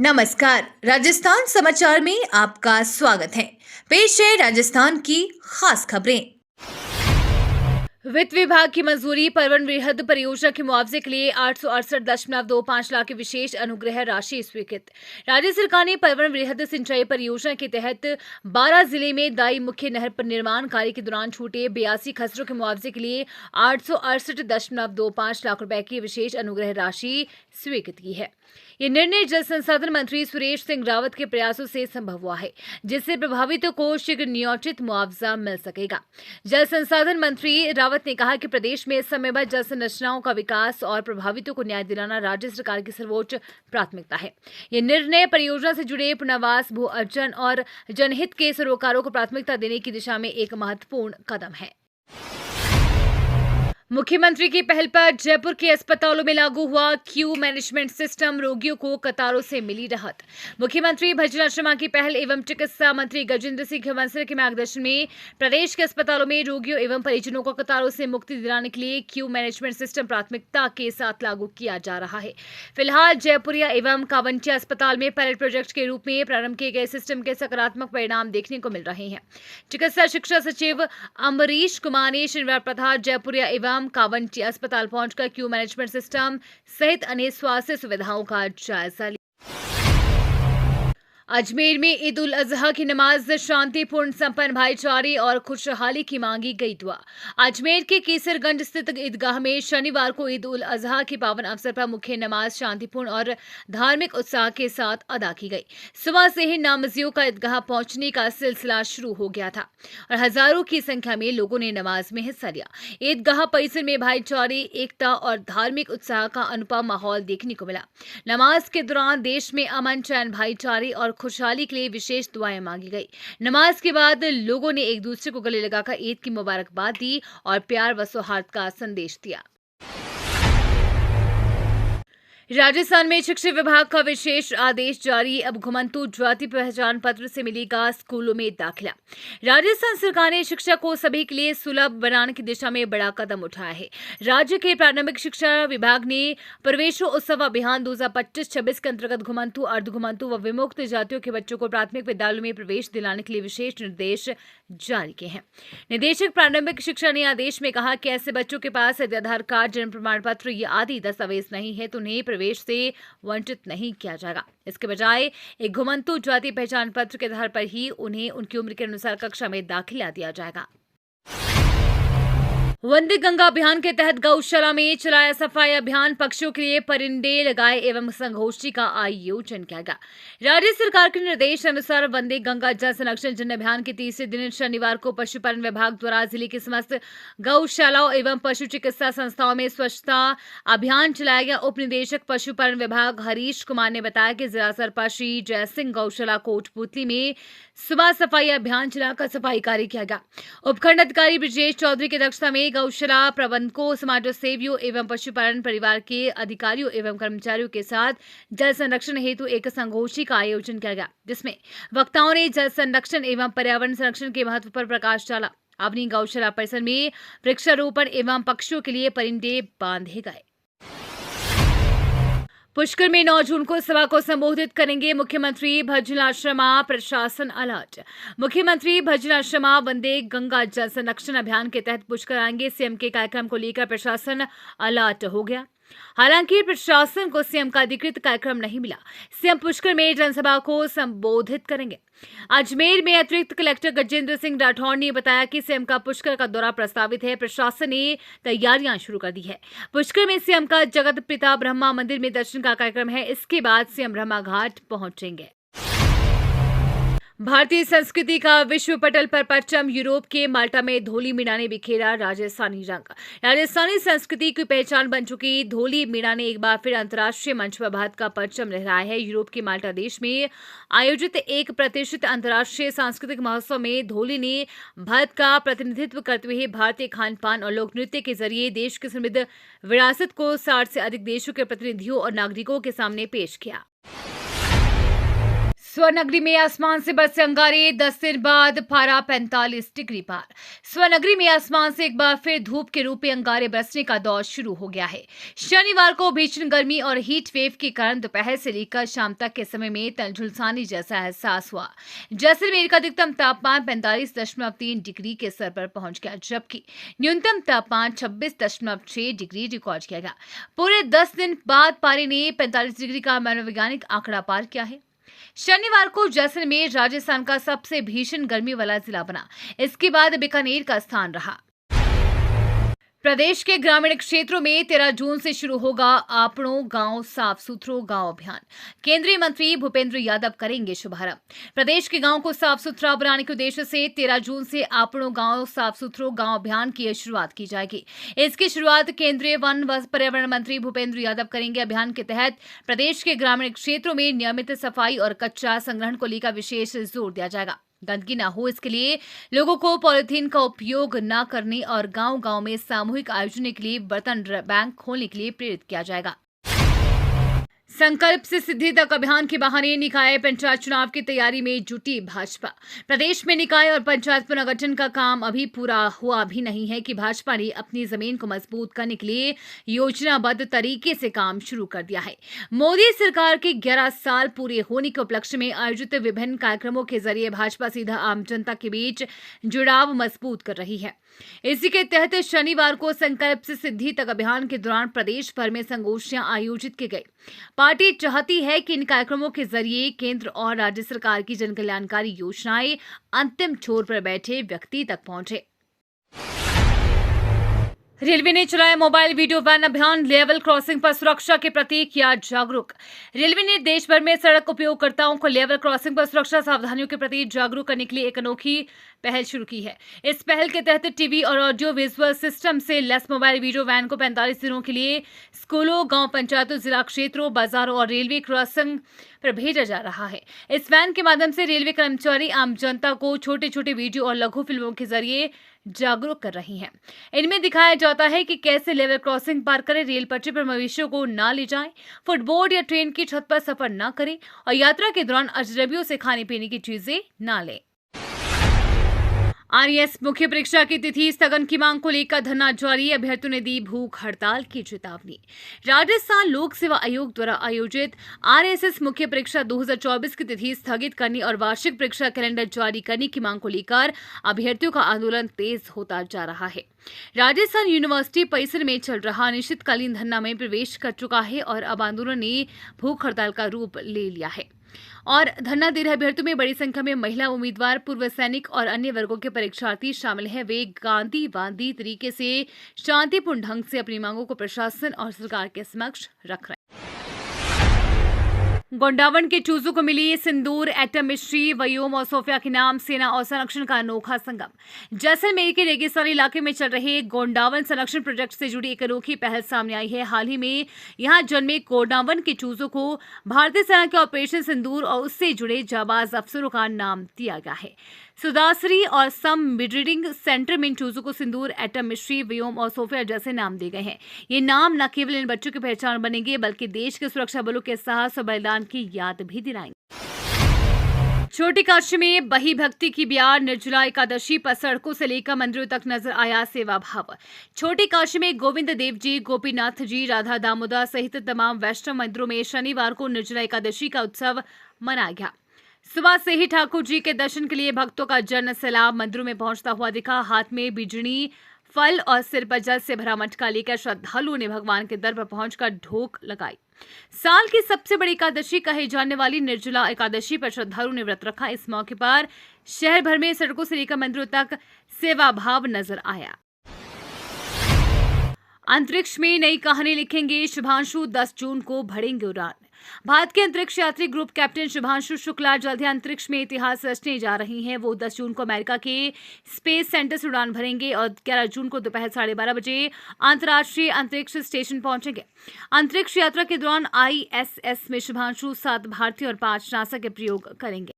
नमस्कार, राजस्थान समाचार में आपका स्वागत है। पेश है राजस्थान की खास खबरें। वित्त विभाग की मंजूरी परवन वृहद परियोजना के मुआवजे के लिए 868.25 लाख की विशेष अनुग्रह राशि स्वीकृत। राज्य सरकार ने परवन वृहद सिंचाई परियोजना के तहत 12 जिले में दाई मुख्य नहर पर निर्माण कार्य के दौरान छूटे 82 खसरों के मुआवजे के लिए 868.25 लाख रुपए की विशेष अनुग्रह राशि स्वीकृत की है। ये निर्णय जल संसाधन मंत्री सुरेश सिंह रावत के प्रयासों से संभव हुआ है, जिससे प्रभावितों को शीघ्र नियोजित मुआवजा मिल सकेगा। जल संसाधन मंत्री रावत ने कहा कि प्रदेश में समयबद्ध जल संरचनाओं का विकास और प्रभावितों को न्याय दिलाना राज्य सरकार की सर्वोच्च प्राथमिकता है। ये निर्णय परियोजना से जुड़े पुनर्वास, भू अर्जन और जनहित के सरोकारों को प्राथमिकता देने की दिशा में एक महत्वपूर्ण कदम है। मुख्यमंत्री की पहल पर जयपुर के अस्पतालों में लागू हुआ क्यू मैनेजमेंट सिस्टम, रोगियों को कतारों से मिली राहत। मुख्यमंत्री भजन शर्मा की पहल एवं चिकित्सा मंत्री गजेंद्र सिंह बंसल के मार्गदर्शन में प्रदेश के अस्पतालों में रोगियों एवं परिजनों को कतारों से मुक्ति दिलाने के लिए क्यू मैनेजमेंट सिस्टम प्राथमिकता के साथ लागू किया जा रहा है। फिलहाल जयपुरिया एवं कावंटिया अस्पताल में पायलट प्रोजेक्ट के रूप में प्रारंभ किए गए सिस्टम के सकारात्मक परिणाम देखने को मिल रहे हैं। चिकित्सा शिक्षा सचिव अम्बरीश कुमार ने शनिवार प्रभात जयपुरिया एवं कावंटिया अस्पताल पहुंचकर क्यू मैनेजमेंट सिस्टम सहित अन्य स्वास्थ्य सुविधाओं का जायजा लिया। अजमेर में ईद उल अजहा की नमाज शांतिपूर्ण, संपन्न, भाईचारे और खुशहाली की मांगी गई दुआ। अजमेर के केसरगंज स्थित ईदगाह में शनिवार को ईद उल अजहा के पावन अवसर पर मुख्य नमाज शांतिपूर्ण और धार्मिक उत्साह के साथ अदा की गई। सुबह से ही नामजियों का ईदगाह पहुंचने का सिलसिला शुरू हो गया था और हजारों की संख्या में लोगों ने नमाज में हिस्सा लिया। ईदगाह परिसर में भाईचारे, एकता और धार्मिक उत्साह का अनुपम माहौल देखने को मिला। नमाज के दौरान देश में अमन, चैन, भाईचारे और खुशहाली के लिए विशेष दुआएं मांगी गई। नमाज के बाद लोगों ने एक दूसरे को गले लगाकर ईद की मुबारकबाद दी और प्यार व सौहार्द का संदेश दिया। राजस्थान में शिक्षा विभाग का विशेष आदेश जारी। अब घुमंतु जाति पहचान पत्र से मिलेगा स्कूलों में दाखिला। राजस्थान सरकार ने शिक्षा को सभी के लिए सुलभ बनाने की दिशा में बड़ा कदम उठाया है। राज्य के प्रारंभिक शिक्षा विभाग ने प्रवेशोत्सव अभियान 2025-26 के अंतर्गत घुमंतु, अर्ध घुमंतु व विमुक्त जातियों के बच्चों को प्राथमिक विद्यालयों में प्रवेश दिलाने के लिए विशेष निर्देश जारी किए हैं। निदेशक प्रारंभिक शिक्षा ने आदेश में कहा कि ऐसे बच्चों के पास यदि आधार कार्ड, जन्म प्रमाण पत्र या आदि दस्तावेज नहीं है तो उन्हें प्रवेश से वंचित नहीं किया जाएगा। इसके बजाय एक घुमंतु जाति पहचान पत्र के आधार पर ही उन्हें उनकी उम्र के अनुसार कक्षा में दाखिला दिया जाएगा। वंदे गंगा अभियान के तहत गौशाला में चलाया सफाई अभियान, पक्षियों के लिए परिंदे लगाए एवं संगोष्ठी का आयोजन किया गया। राज्य सरकार के निर्देश अनुसार वंदे गंगा जल संरक्षण जन अभियान के तीसरे दिन शनिवार को पशुपालन विभाग द्वारा जिले के समस्त गौशालाओं एवं पशु चिकित्सा संस्थाओं में स्वच्छता अभियान चलाया गया। उप निदेशक पशुपालन विभाग हरीश कुमार ने बताया कि जिला स्तर पर श्री जयसिंह गौशाला कोटपुतली में सुबह सफाई अभियान चलाकर सफाई कार्य किया गया। उपखंड अधिकारी ब्रजेश चौधरी की अध्यक्षता में गौशाला प्रबंधकों, समाज सेवियों एवं पशुपालन परिवार के अधिकारियों एवं कर्मचारियों के साथ जल संरक्षण हेतु एक संगोष्ठी का आयोजन किया गया, जिसमें वक्ताओं ने जल संरक्षण एवं पर्यावरण संरक्षण के महत्व पर प्रकाश डाला। अपनी गौशाला परिसर में वृक्षारोपण एवं पक्षियों के लिए परिंदे बांधे गए। पुष्कर में 9 जून को सभा को संबोधित करेंगे मुख्यमंत्री भजन शर्मा, प्रशासन अलर्ट। मुख्यमंत्री भजन शर्मा वंदे गंगा जल संरक्षण अभियान के तहत पुष्कर आएंगे। सीएम के कार्यक्रम को लेकर प्रशासन अलर्ट हो गया। हालांकि प्रशासन को सीएम का अधिकृत कार्यक्रम नहीं मिला। सीएम पुष्कर में जनसभा को संबोधित करेंगे। अजमेर में अतिरिक्त कलेक्टर गजेंद्र सिंह राठौड़ ने बताया कि सीएम का पुष्कर का दौरा प्रस्तावित है। प्रशासन ने तैयारियां शुरू कर दी है। पुष्कर में सीएम का जगत पिता ब्रह्मा मंदिर में दर्शन का कार्यक्रम है। इसके बाद सीएम ब्रह्मा घाट पहुंचेंगे। भारतीय संस्कृति का विश्व पटल पर परचम। यूरोप के माल्टा में धोली मीणा ने बिखेरा राजस्थानी रंग। राजस्थानी संस्कृति की पहचान बन चुकी धोली मीणा ने एक बार फिर अंतर्राष्ट्रीय मंच पर भारत का परचम लहराया है। यूरोप के माल्टा देश में आयोजित एक प्रतिष्ठित अंतर्राष्ट्रीय सांस्कृतिक महोत्सव में धोली ने भारत का प्रतिनिधित्व करते हुए भारतीय खान पान और लोक नृत्य के जरिए देश की समृद्ध विरासत को 60 से अधिक देशों के प्रतिनिधियों और नागरिकों के सामने पेश किया। स्वनगरी में आसमान से बरसे अंगारे, 10 दिन बाद पारा 45 डिग्री पार। स्वनगरी में आसमान से एक बार फिर धूप के रूप में अंगारे बरसने का दौर शुरू हो गया है। शनिवार को भीषण गर्मी और हीट वेव के कारण दोपहर से लेकर शाम तक के समय में तलझुलसाने जैसा एहसास हुआ। जैसलमेर का अधिकतम तापमान 45.3 डिग्री के स्तर पर पहुंच गया, जबकि न्यूनतम तापमान 26.6 डिग्री रिकॉर्ड किया गया। पूरे 10 दिन बाद पारे ने 45 डिग्री का मनोवैज्ञानिक आंकड़ा पार किया है। शनिवार को जैसलमेर राजस्थान का सबसे भीषण गर्मी वाला जिला बना। इसके बाद बीकानेर का स्थान रहा। प्रदेश के ग्रामीण क्षेत्रों में 13 जून से शुरू होगा आपनो गांव साफ सुथरो गांव अभियान। केंद्रीय मंत्री भूपेंद्र यादव करेंगे शुभारंभ। प्रदेश के गांव को साफ सुथरा बनाने के उद्देश्य से 13 जून से आपनो गांव साफ सुथरो गांव अभियान की शुरुआत की जाएगी। इसकी शुरुआत केंद्रीय वन व पर्यावरण मंत्री भूपेंद्र यादव करेंगे। अभियान के तहत प्रदेश के ग्रामीण क्षेत्रों में नियमित सफाई और कचरा संग्रहण को लेकर विशेष जोर दिया जाएगा। गंदगी न हो, इसके लिए लोगों को पॉलिथीन का उपयोग न करने और गांव-गांव में सामूहिक आयोजन के लिए बर्तन बैंक खोलने के लिए प्रेरित किया जाएगा। संकल्प से सिद्धि तक अभियान के बहाने निकाय पंचायत चुनाव की तैयारी में जुटी भाजपा। प्रदेश में निकाय और पंचायत पुनर्गठन का काम अभी पूरा हुआ भी नहीं है कि भाजपा ने अपनी जमीन को मजबूत करने के लिए योजनाबद्ध तरीके से काम शुरू कर दिया है। मोदी सरकार के 11 साल पूरे होने के उपलक्ष्य में आयोजित विभिन्न कार्यक्रमों के जरिए भाजपा सीधा आम जनता के बीच जुड़ाव मजबूत कर रही है। इसी के तहत शनिवार को संकल्प से सिद्धि तक अभियान के दौरान प्रदेश भर में संगोष्ठियां आयोजित की गई। पार्टी चाहती है कि इन कार्यक्रमों के जरिए केंद्र और राज्य सरकार की जन कल्याणकारी योजनाएं अंतिम छोर पर बैठे व्यक्ति तक पहुंचे। रेलवे ने चलाया मोबाइल वीडियो वैन अभियान। लेवल क्रॉसिंग पर सुरक्षा के प्रति किया जागरूक। रेलवे ने देश भर में सड़क उपयोगकर्ताओं को लेवल क्रॉसिंग पर सुरक्षा सावधानियों के प्रति जागरूक करने के लिए एक अनोखी पहल शुरू की है। इस पहल के तहत टीवी और ऑडियो विजुअल सिस्टम से लेस मोबाइल वीडियो वैन को 45 दिनों के लिए स्कूलों, गांव पंचायतों, जिला क्षेत्रों, बाजारों और रेलवे क्रॉसिंग पर भेजा जा रहा है। इस वैन के माध्यम से रेलवे कर्मचारी आम जनता को छोटे छोटे वीडियो और लघु फिल्मों के जरिए जागरूक कर रही हैं। इनमें दिखाया जाता है कि कैसे लेवल क्रॉसिंग पार करें, रेल पटरी पर मवेशियों को ना ले जाएं, फुटबोर्ड या ट्रेन की छत पर सफर ना करें और यात्रा के दौरान अजनबियों से खाने पीने की चीजें ना लें। आरएएस मुख्य परीक्षा की तिथि स्थगन की मांग को लेकर धरना जारी। अभ्यर्थियों ने दी भूख हड़ताल की चेतावनी। राजस्थान लोक सेवा आयोग द्वारा आयोजित आरएएस मुख्य परीक्षा 2024 की तिथि स्थगित करने और वार्षिक परीक्षा कैलेंडर जारी करने की मांग को लेकर अभ्यर्थियों का आंदोलन तेज होता जा रहा है। राजस्थान यूनिवर्सिटी परिसर में चल रहा अनिश्चितकालीन धरना में प्रवेश कर चुका है और अब आंदोलन ने भूख हड़ताल का रूप ले लिया है और धरना दे रहे अभ्यर्थियों में बड़ी संख्या में महिला उम्मीदवार, पूर्व सैनिक और अन्य वर्गों के परीक्षार्थी शामिल हैं। वे गांधीवादी तरीके से शांतिपूर्ण ढंग से अपनी मांगों को प्रशासन और सरकार के समक्ष रख रहे हैं। गोंडावन के चूजों को मिली सिंदूर, एटम मिश्री, व्योम और सोफिया के नाम सेना और संरक्षण का अनोखा संगम। जैसलमेर के रेगिस्तानी इलाके में चल रहे गोंडावन संरक्षण प्रोजेक्ट से जुड़ी एक अनोखी पहल सामने आई है। हाल ही में यहां जन्मे गोंडावन के चूजों को भारतीय सेना के ऑपरेशन सिंदूर और उससे जुड़े जाबाज अफसरों का नाम दिया गया है। सुदासरी और सम ब्रीडिंग सेंटर में इन चूजों को सिंदूर, एटम मिश्री, व्योम और सोफिया जैसे नाम दिए गए हैं। ये नाम न केवल इन बच्चों की पहचान बनेंगे बल्कि देश के सुरक्षा बलों के साहस और बलिदान की याद भी दिलाएंगे। छोटी काशी में बही भक्ति की ब्यार। निर्जला एकादशी पर सड़कों से लेकर मंदिरों तक नजर आया सेवा भाव। छोटी काशी में गोविंद देव जी, गोपीनाथ जी, राधा दामोदर सहित तमाम वैष्णव मंदिरों में शनिवार को निर्जला एकादशी का उत्सव मनाया गया। सुबह से ही ठाकुर जी के दर्शन के लिए भक्तों का जन सैलाब मंदिरों में पहुंचता हुआ दिखा। हाथ में बिजनी, फल और सिर पर जल से भरा मटका लेकर श्रद्धालुओं ने भगवान के दर पर पहुंचकर ढोक लगाई। साल की सबसे बड़ी एकादशी कही जाने वाली निर्जला एकादशी पर श्रद्धालुओं ने व्रत रखा। इस मौके पर शहर भर में सड़कों से लेकर मंदिरों तक सेवा भाव नजर आया। अंतरिक्ष में नई कहानी लिखेंगे शुभांशु, 10 जून को भरेंगे उड़ान। भारत के अंतरिक्ष यात्री ग्रुप कैप्टन शुभांशु शुक्ला जल्द ही अंतरिक्ष में इतिहास रचने जा रही हैं। वो 10 जून को अमेरिका के स्पेस सेंटर से उड़ान भरेंगे और 11 जून को दोपहर 12:30 बजे अंतर्राष्ट्रीय अंतरिक्ष स्टेशन पहुंचेंगे। अंतरिक्ष यात्रा के दौरान ISS में शुभांशु 7 भारतीय और 5 नासा के प्रयोग करेंगे।